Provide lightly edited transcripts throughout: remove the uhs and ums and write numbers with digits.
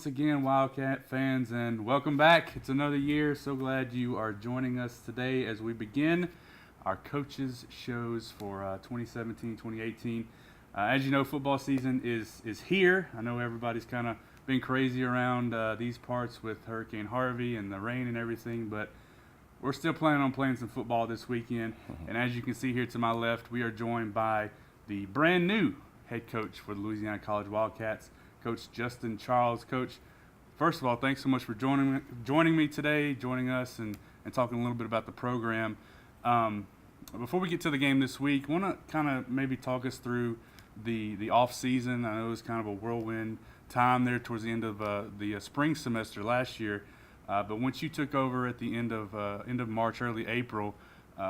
again, Wildcat fans, and welcome back. It's another year. So glad you are joining us today as we begin our coaches shows for 2017-2018. As you know, football season is here. I know everybody's kind of been crazy around these parts with Hurricane Harvey and the rain and everything, but we're still planning on playing some football this weekend. And as you can see here to my left, we are joined by the brand new head coach for the Louisiana College Wildcats, Coach Justin Charles. Coach, first of all, thanks so much for joining me today, joining us, and talking a little bit about the program. Before we get to the game this week, I want to kind of maybe talk us through the off season. I know it was kind of a whirlwind time there towards the end of the spring semester last year. But once you took over at the end of March, early April,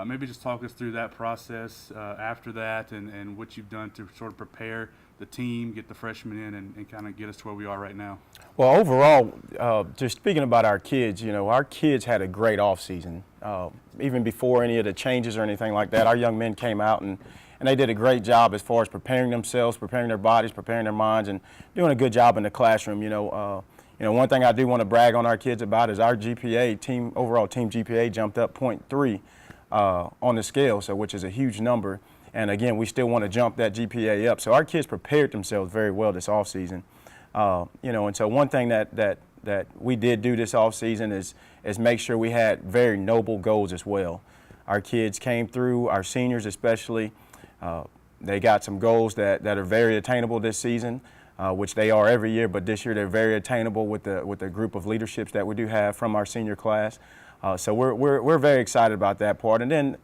maybe just talk us through that process after that and what you've done to sort of prepare the team, get the freshmen in, and kind of get us to where we are right now. Well, overall, just speaking about our kids, our kids had a great offseason. Even before any of the changes or anything like that, our young men came out and they did a great job as far as preparing themselves, preparing their bodies, preparing their minds, and doing a good job in the classroom. One thing I do want to brag on our kids about is our GPA, overall team GPA jumped up 0.3 on the scale, which is a huge number. And again, we still want to jump that GPA up. So our kids prepared themselves very well this offseason. And so one thing that we did do this offseason is make sure we had very noble goals as well. Our kids came through, our seniors especially. They got some goals that are very attainable this season, which they are every year, but this year they're very attainable with the group of leaderships that we do have from our senior class. So we're very excited about that part. And then,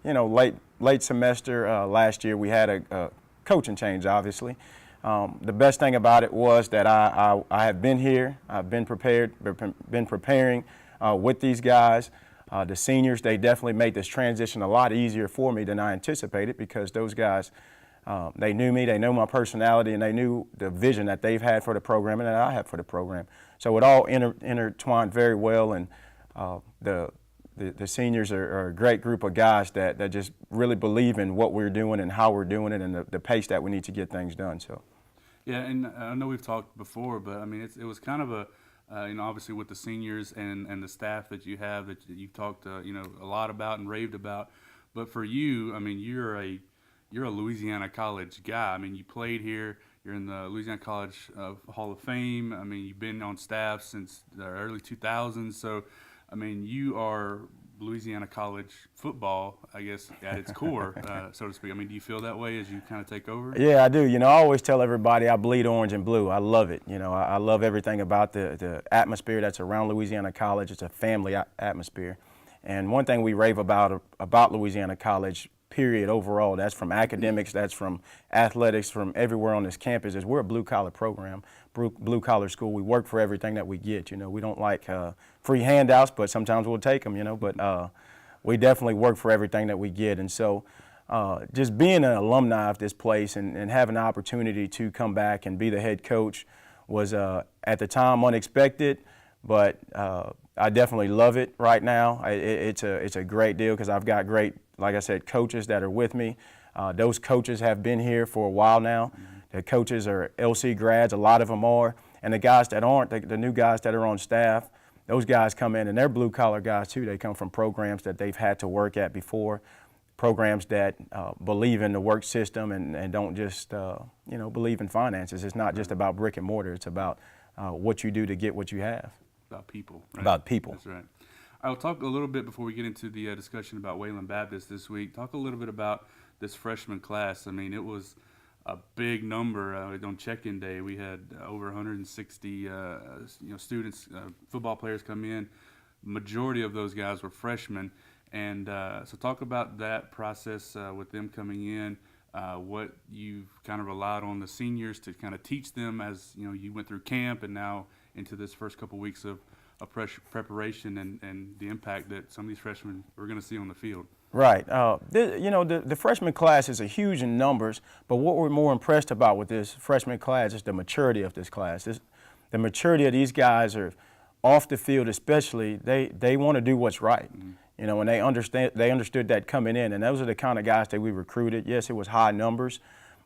late semester last year we had a coaching change, obviously. The best thing about it was that I have been here, I've been preparing with these guys. The seniors, they definitely made this transition a lot easier for me than I anticipated, because those guys, they knew me, they know my personality, and they knew the vision that they've had for the program and that I have for the program. So it all intertwined very well, and the seniors are a great group of guys that just really believe in what we're doing and how we're doing it and the pace that we need to get things done. So. Yeah, and I know we've talked before, but I mean it was kind of a obviously with the seniors and the staff that you have that you've talked a lot about and raved about, but for you, I mean you're a Louisiana College guy. I mean you played here, you're in the Louisiana College Hall of Fame. I mean you've been on staff since the early 2000s, so I mean you are Louisiana College football, I guess, at its core, so to speak. I mean, do you feel that way as you kind of take over? Yeah, I do. I always tell everybody I bleed orange and blue. I love it. I love everything about the atmosphere that's around Louisiana College. It's a family atmosphere. And one thing we rave about Louisiana College, period, overall, that's from academics, that's from athletics, from everywhere on this campus, is we're a blue-collar program, blue-collar school. We work for everything that we get. We don't like free handouts, but sometimes we'll take them, but we definitely work for everything that we get. And so just being an alumni of this place and having the opportunity to come back and be the head coach was, at the time, unexpected, but I definitely love it right now. It's a great deal because I've got great, like I said, coaches that are with me. Those coaches have been here for a while now. The coaches are LC grads, a lot of them are. And the guys that aren't, the new guys that are on staff, those guys come in and they're blue-collar guys too. They come from programs that they've had to work at before, programs that believe in the work system and don't just, believe in finances. It's not just about brick and mortar. It's about what you do to get what you have. About people. Right? About people. That's right. I'll talk a little bit before we get into the discussion about Wayland Baptist this week. Talk a little bit about this freshman class. I mean, it was a big number on check-in day. We had over 160 students, football players come in. Majority of those guys were freshmen, and so talk about that process with them coming in. What you've kind of relied on the seniors to kind of teach them as you went through camp and now into this first couple weeks of preparation and the impact that some of these freshmen are going to see on the field. Right. The freshman class is a huge in numbers, but what we're more impressed about with this freshman class is the maturity of this class. The maturity of these guys are off the field, especially. They want to do what's right. Mm-hmm. And they understood that coming in, and those are the kind of guys that we recruited. Yes, it was high numbers,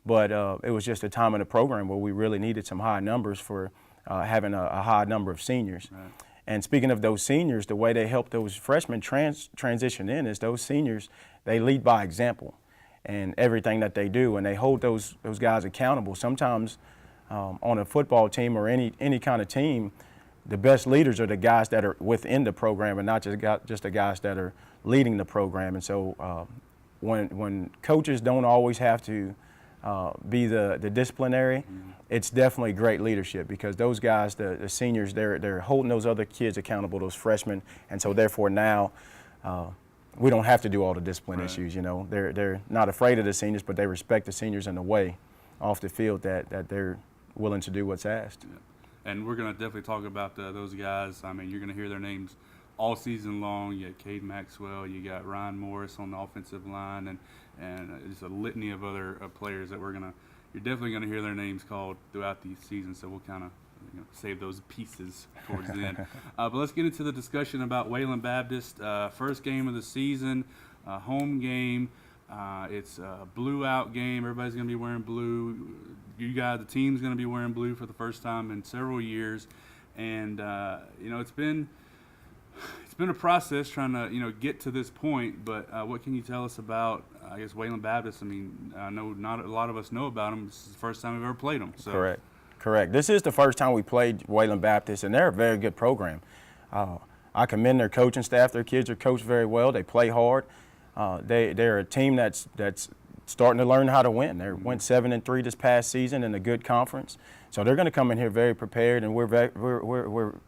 but it was just a time in the program where we really needed some high numbers for having a high number of seniors. Right. And speaking of those seniors, the way they help those freshmen transition in is those seniors, they lead by example and everything that they do, and they hold those guys accountable. Sometimes on a football team or any kind of team, the best leaders are the guys that are within the program and not just the guys that are leading the program. And so when coaches don't always have to be the disciplinary, it's definitely great leadership, because those guys, the seniors, they're holding those other kids accountable, those freshmen, and so therefore now we don't have to do all the discipline issues. You know, they're not afraid of the seniors, but they respect the seniors in a way off the field that they're willing to do what's asked. Yeah. And we're going to definitely talk about those guys. I mean, you're going to hear their names all season long. You got Cade Maxwell, you got Ryan Morris on the offensive line, and just a litany of other players that you're definitely going to hear their names called throughout the season. So we'll kind of save those pieces towards the end. But let's get into the discussion about Wayland Baptist. First game of the season, home game. It's a blue out game. Everybody's going to be wearing blue. You guys, the team's going to be wearing blue for the first time in several years. And, it's been a process trying to, get to this point. But what can you tell us about, I guess, Wayland Baptist? I mean, I know not a lot of us know about them. This is the first time we've ever played them. So. Correct. This is the first time we played Wayland Baptist, and they're a very good program. I commend their coaching staff. Their kids are coached very well. They play hard. They're a team that's starting to learn how to win. They went 7-3 this past season in a good conference, so they're going to come in here very prepared, and we're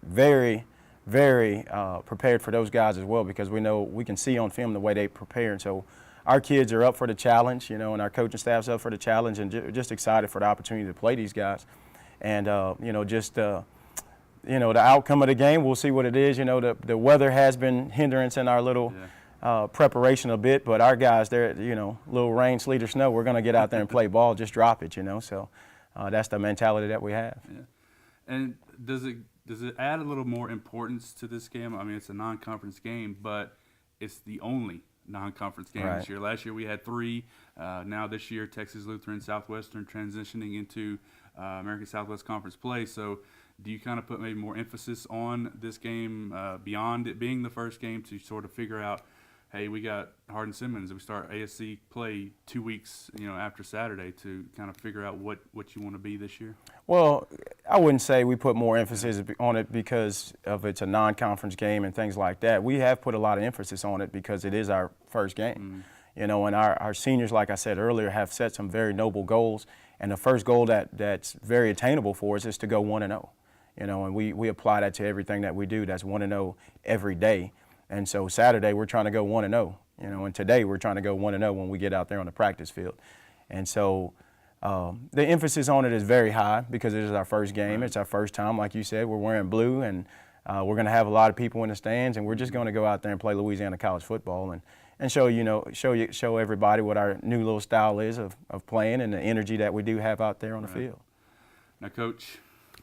very, very prepared for those guys as well, because we can see on film the way they prepare. And so our kids are up for the challenge, and our coaching staff's up for the challenge, and just excited for the opportunity to play these guys. And the outcome of the game, we'll see what it is. The weather has been hindrance in our little preparation a bit, but our guys, they're, little rain, sleet, or snow, we're going to get out there and play ball, just drop it, So that's the mentality that we have. Yeah. And does it add a little more importance to this game? I mean, it's a non-conference game, but it's the only non-conference game this year. Last year we had 3. Now this year, Texas Lutheran, Southwestern transitioning into American Southwest Conference play. So do you kind of put maybe more emphasis on this game beyond it being the first game to sort of figure out, hey, we got Hardin-Simmons, we start ASC play 2 weeks, after Saturday, to kind of figure out what you want to be this year? Well, I wouldn't say we put more emphasis on it because of it's a non-conference game and things like that. We have put a lot of emphasis on it because it is our first game. And our seniors, like I said earlier, have set some very noble goals. And the first goal that's very attainable for us is to go 1-0. And we apply that to everything that we do. That's 1-0 every day. And so Saturday we're trying to go 1-0. And today we're trying to go 1-0 when we get out there on the practice field. And so the emphasis on it is very high because it is our first game. It's our first time, like you said. We're wearing blue, and we're going to have a lot of people in the stands, and we're just going to go out there and play Louisiana College football and show everybody what our new little style is of playing and the energy that we do have out there on the field. Now, Coach,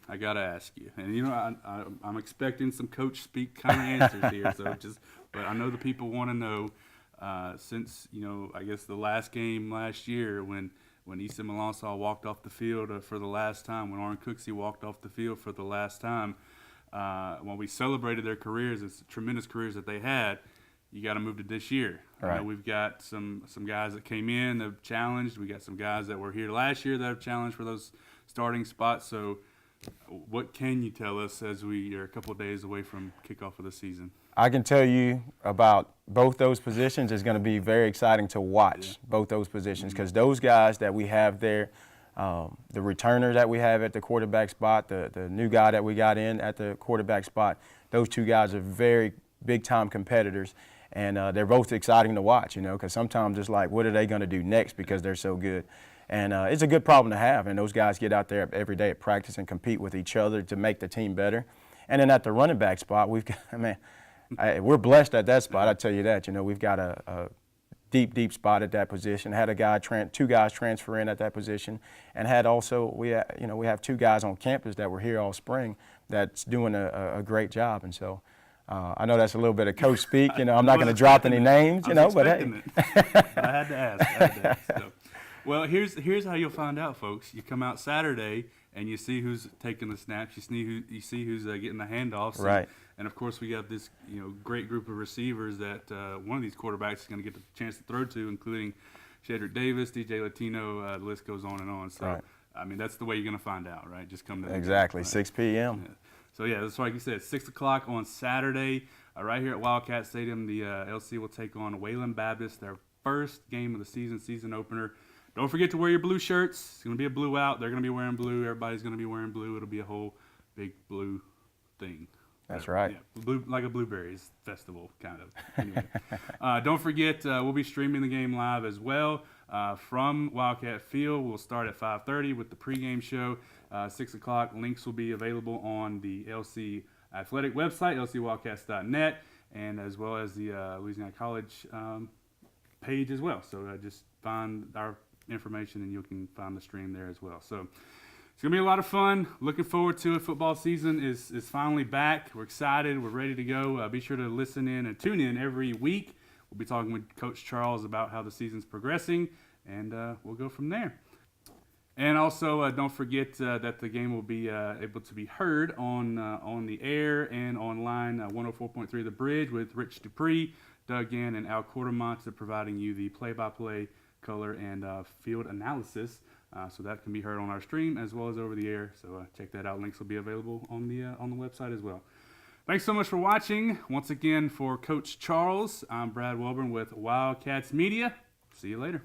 I got to ask you, and I'm expecting some coach speak kind of answers here, but I know the people want to know, since, I guess the last game last year when Issa Melansaw walked off the field for the last time, when Orrin Cooksey walked off the field for the last time, when we celebrated their careers, it's tremendous careers that they had, you got to move to this year. Right. We've got some guys that came in that have challenged. We got some guys that were here last year that have challenged for those starting spots. So what can you tell us as we are a couple of days away from kickoff of the season? I can tell you about both those positions. It's going to be very exciting to watch both those positions, because those guys that we have there, the returner that we have at the quarterback spot, the new guy that we got in at the quarterback spot, those two guys are very big-time competitors. And they're both exciting to watch, because sometimes it's like, what are they going to do next because they're so good? And it's a good problem to have, and those guys get out there every day at practice and compete with each other to make the team better. And then at the running back spot, we've got, we're blessed at that spot, I tell you that. We've got a deep spot at that position. Had two guys transfer in at that position, and we have 2 guys on campus that were here all spring that's doing a great job. And so I know that's a little bit of coach speak. I'm not going to drop any names, but hey. I had to ask. So. Well, here's how you'll find out, folks. You come out Saturday, and you see who's taking the snaps. You see who's getting the handoffs. Right. And of course, we got this great group of receivers that one of these quarterbacks is going to get the chance to throw to, including Shedrick Davis, DJ Latino. The list goes on and on. So, right. I mean, that's the way you're going to find out, right? Just come to exactly, right? 6 p.m. Yeah. So, yeah, that's like you said, 6 o'clock on Saturday right here at Wildcat Stadium. The LC will take on Wayland Baptist, their first game of the season opener. Don't forget to wear your blue shirts. It's going to be a blue out. They're going to be wearing blue. Everybody's going to be wearing blue. It'll be a whole big blue thing. That's right. Yeah, blue, like a blueberries festival, kind of. Anyway. Don't forget, we'll be streaming the game live as well from Wildcat Field. We'll start at 5:30 with the pregame show. 6 o'clock, links will be available on the LC Athletic website, lcwildcats.net, and as well as the Louisiana College page as well. So just find our information and you can find the stream there as well. So it's going to be a lot of fun. Looking forward to it. Football season is finally back. We're excited. We're ready to go. Be sure to listen in and tune in every week. We'll be talking with Coach Charles about how the season's progressing, and we'll go from there. And also, don't forget that the game will be able to be heard on the air and online, 104.3 The Bridge with Rich Dupree, Doug Gann, and Al Quartermont providing you the play-by-play, color, and field analysis. So that can be heard on our stream as well as over the air. So check that out. Links will be available on the website as well. Thanks so much for watching. Once again, for Coach Charles, I'm Brad Welburn with Wildcats Media. See you later.